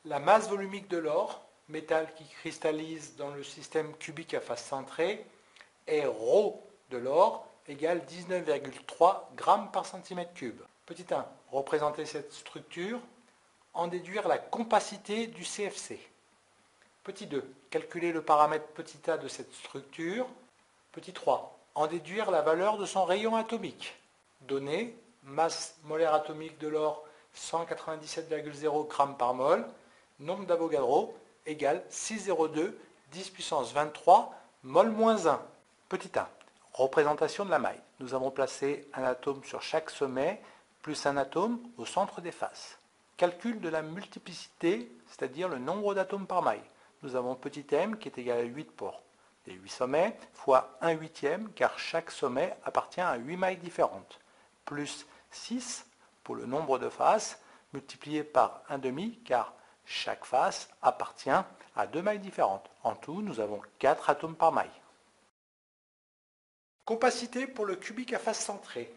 La masse volumique de l'or, métal qui cristallise dans le système cubique à face centrée, est ρ de l'or égale 19,3 grammes par centimètre cube. Petit 1. Représenter cette structure. En déduire la compacité du CFC. Petit 2. Calculer le paramètre petit a de cette structure. Petit 3. En déduire la valeur de son rayon atomique. Données, masse molaire atomique de l'or 197,0 g par mol, nombre d'Avogadro égale 6,02 10 puissance 23 mol moins 1. Petit 1. Représentation de la maille. Nous avons placé un atome sur chaque sommet, plus un atome au centre des faces. Calcul de la multiplicité, c'est-à-dire le nombre d'atomes par maille. Nous avons petit m qui est égal à 8 pour les 8 sommets, fois 1 huitième, car chaque sommet appartient à 8 mailles différentes, plus 6 pour le nombre de faces, multiplié par 1 demi, car chaque face appartient à 2 mailles différentes. En tout, nous avons 4 atomes par maille. Compacité pour le cubique à face centrée.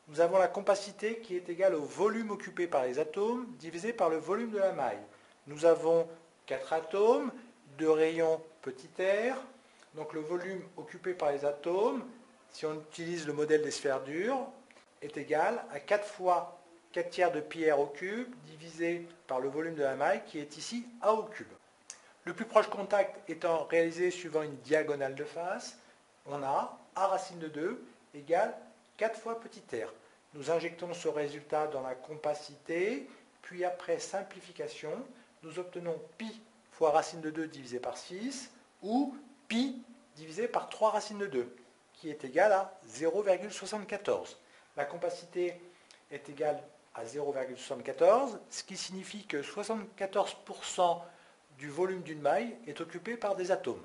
Nous avons la compacité qui est égale au volume occupé par les atomes divisé par le volume de la maille. Nous avons 4 atomes, 2 rayons petit r. Donc le volume occupé par les atomes, si on utilise le modèle des sphères dures, est égal à 4 fois 4 tiers de pi r au cube divisé par le volume de la maille qui est ici a au cube. Le plus proche contact étant réalisé suivant une diagonale de face, on a a racine de 2 égale 4 fois petit r. Nous injectons ce résultat dans la compacité, puis après simplification, nous obtenons pi fois racine de 2 divisé par 6, ou pi divisé par 3 racine de 2, qui est égal à 0,74. La compacité est égale à 0,74, ce qui signifie que 74% du volume d'une maille est occupé par des atomes.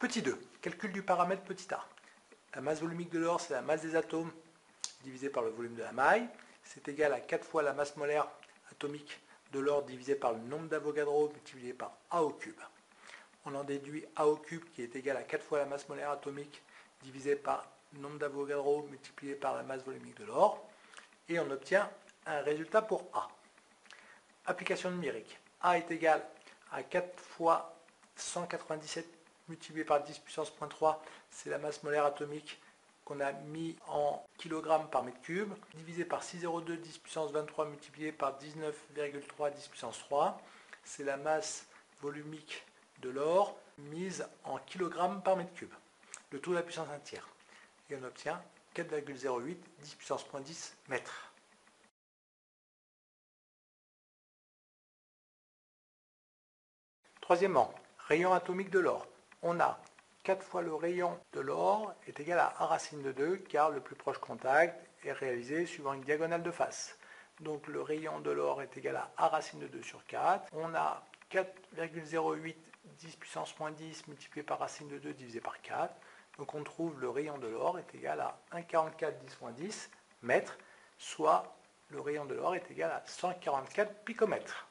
Petit 2, calcul du paramètre petit a. La masse volumique de l'or, c'est la masse des atomes divisé par le volume de la maille. C'est égal à 4 fois la masse molaire atomique de l'or divisé par le nombre d'Avogadro multiplié par a au cube. On en déduit a au cube qui est égal à 4 fois la masse molaire atomique divisé par le nombre d'Avogadro multiplié par la masse volumique de l'or. Et on obtient un résultat pour a. Application numérique. A est égal à 4 fois 197 multiplié par 10 puissance 3, c'est la masse molaire atomique qu'on a mis en kg par mètre cube, divisé par 6,02 10 puissance 23 multiplié par 19,3 10 puissance 3, c'est la masse volumique de l'or mise en kg par mètre cube. Le taux de la puissance 1 tiers. Et on obtient 4,08 10 puissance 10 mètres. Troisièmement, rayon atomique de l'or. On a 4 fois le rayon de l'or est égal à a racine de 2, car le plus proche contact est réalisé suivant une diagonale de face. Donc le rayon de l'or est égal à a racine de 2 sur 4. On a 4,08 10 puissance moins 10 multiplié par racine de 2 divisé par 4. Donc on trouve le rayon de l'or est égal à 1,44 10 moins 10 mètres, soit le rayon de l'or est égal à 144 picomètres.